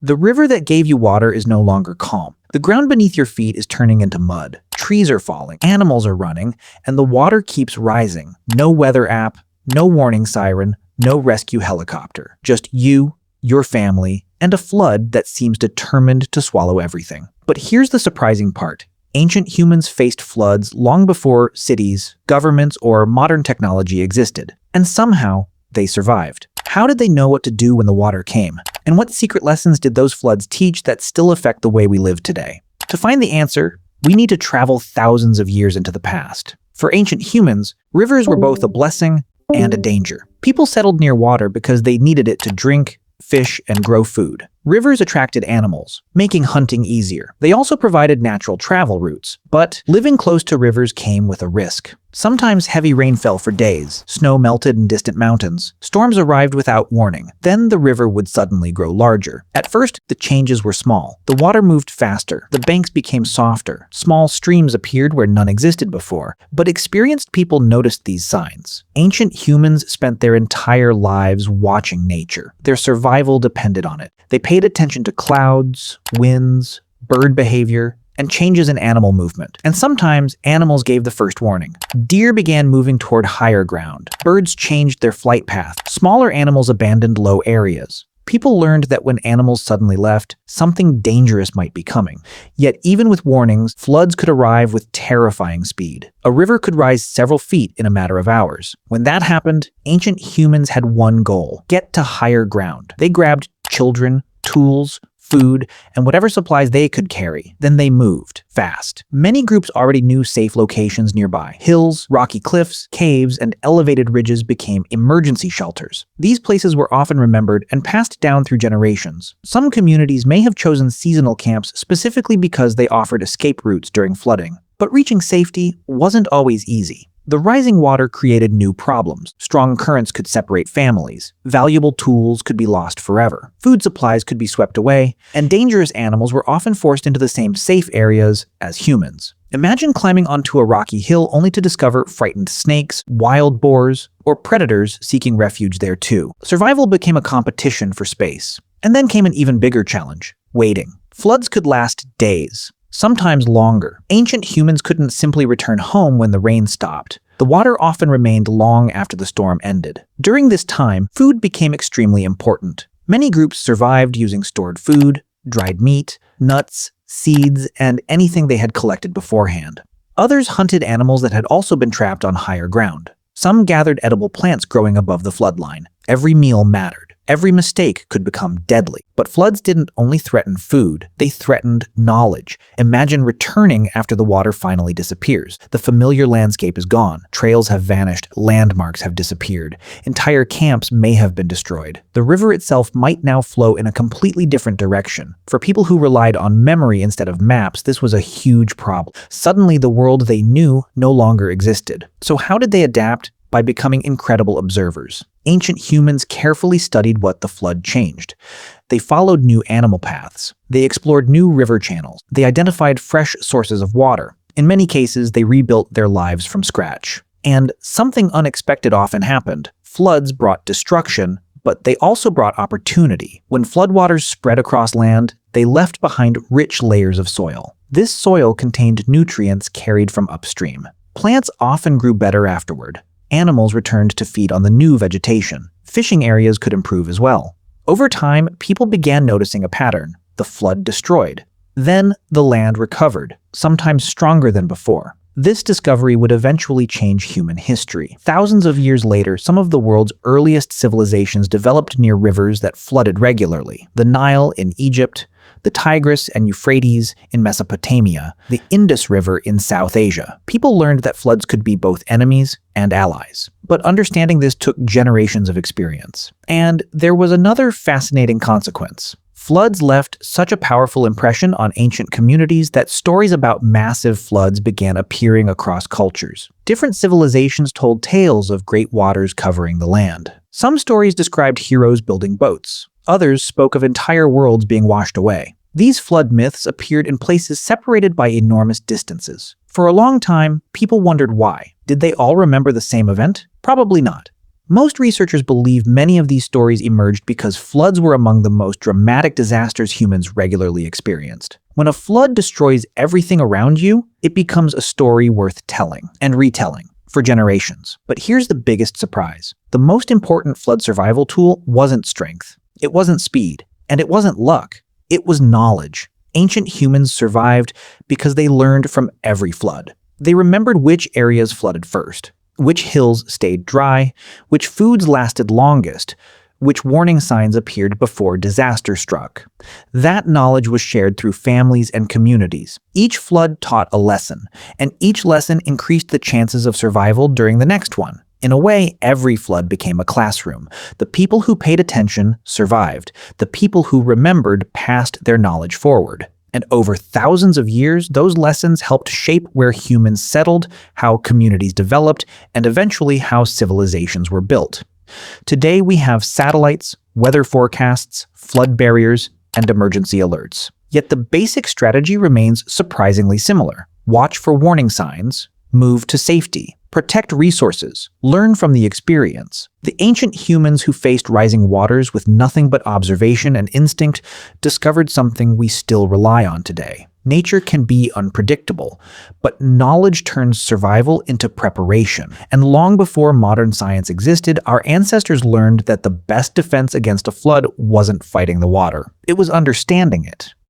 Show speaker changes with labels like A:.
A: The river that gave you water is no longer calm. The ground beneath your feet is turning into mud. Trees are falling, animals are running, and the water keeps rising. No weather app, no warning siren, no rescue helicopter. Just you, your family, and a flood that seems determined to swallow everything. But here's the surprising part. Ancient humans faced floods long before cities, governments, or modern technology existed. And somehow, they survived. How did they know what to do when the water came? And what secret lessons did those floods teach that still affect the way we live today? To find the answer, we need to travel thousands of years into the past. For ancient humans, rivers were both a blessing and a danger. People settled near water because they needed it to drink, fish, and grow food. Rivers attracted animals, making hunting easier. They also provided natural travel routes, but living close to rivers came with a risk. Sometimes heavy rain fell for days, snow melted in distant mountains, storms arrived without warning. Then the river would suddenly grow larger. At first, the changes were small. The water moved faster, the banks became softer, small streams appeared where none existed before. But experienced people noticed these signs. Ancient humans spent their entire lives watching nature. Their survival depended on it. They paid attention to clouds, winds, bird behavior, and changes in animal movement. And sometimes, animals gave the first warning. Deer began moving toward higher ground. Birds changed their flight path. Smaller animals abandoned low areas. People learned that when animals suddenly left, something dangerous might be coming. Yet even with warnings, floods could arrive with terrifying speed. A river could rise several feet in a matter of hours. When that happened, ancient humans had one goal: get to higher ground. They grabbed children, tools, food, and whatever supplies they could carry. Then they moved fast. Many groups already knew safe locations nearby. Hills, rocky cliffs, caves, and elevated ridges became emergency shelters. These places were often remembered and passed down through generations. Some communities may have chosen seasonal camps specifically because they offered escape routes during flooding. But reaching safety wasn't always easy. The rising water created new problems. Strong currents could separate families. Valuable tools could be lost forever. Food supplies could be swept away, and dangerous animals were often forced into the same safe areas as humans. Imagine climbing onto a rocky hill only to discover frightened snakes, wild boars, or predators seeking refuge there too. Survival became a competition for space. And then came an even bigger challenge: waiting. Floods could last days, sometimes longer. Ancient humans couldn't simply return home when the rain stopped. The water often remained long after the storm ended. During this time, food became extremely important. Many groups survived using stored food, dried meat, nuts, seeds, and anything they had collected beforehand. Others hunted animals that had also been trapped on higher ground. Some gathered edible plants growing above the floodline. Every meal mattered. Every mistake could become deadly. But floods didn't only threaten food, they threatened knowledge. Imagine returning after the water finally disappears. The familiar landscape is gone. Trails have vanished. Landmarks have disappeared. Entire camps may have been destroyed. The river itself might now flow in a completely different direction. For people who relied on memory instead of maps, this was a huge problem. Suddenly, the world they knew no longer existed. So how did they adapt? By becoming incredible observers. Ancient humans carefully studied what the flood changed. They followed new animal paths. They explored new river channels. They identified fresh sources of water. In many cases, they rebuilt their lives from scratch. And something unexpected often happened. Floods brought destruction, but they also brought opportunity. When floodwaters spread across land, they left behind rich layers of soil. This soil contained nutrients carried from upstream. Plants often grew better afterward. Animals returned to feed on the new vegetation. Fishing areas could improve as well. Over time, people began noticing a pattern. The flood destroyed. Then, the land recovered, sometimes stronger than before. This discovery would eventually change human history. Thousands of years later, some of the world's earliest civilizations developed near rivers that flooded regularly. The Nile in Egypt, the Tigris and Euphrates in Mesopotamia, the Indus River in South Asia. People learned that floods could be both enemies and allies. But understanding this took generations of experience. And there was another fascinating consequence. Floods left such a powerful impression on ancient communities that stories about massive floods began appearing across cultures. Different civilizations told tales of great waters covering the land. Some stories described heroes building boats. Others spoke of entire worlds being washed away. These flood myths appeared in places separated by enormous distances. For a long time, people wondered why. Did they all remember the same event? Probably not. Most researchers believe many of these stories emerged because floods were among the most dramatic disasters humans regularly experienced. When a flood destroys everything around you, it becomes a story worth telling and retelling for generations. But here's the biggest surprise. The most important flood survival tool wasn't strength, it wasn't speed, and it wasn't luck. It was knowledge. Ancient humans survived because they learned from every flood. They remembered which areas flooded first, which hills stayed dry, which foods lasted longest, which warning signs appeared before disaster struck. That knowledge was shared through families and communities. Each flood taught a lesson, and each lesson increased the chances of survival during the next one. In a way, every flood became a classroom. The people who paid attention survived. The people who remembered passed their knowledge forward. And over thousands of years, those lessons helped shape where humans settled, how communities developed, and eventually how civilizations were built. Today we have satellites, weather forecasts, flood barriers, and emergency alerts. Yet the basic strategy remains surprisingly similar. Watch for warning signs, move to safety, protect resources, learn from the experience. The ancient humans who faced rising waters with nothing but observation and instinct discovered something we still rely on today. Nature can be unpredictable, but knowledge turns survival into preparation. And long before modern science existed, our ancestors learned that the best defense against a flood wasn't fighting the water. It was understanding it.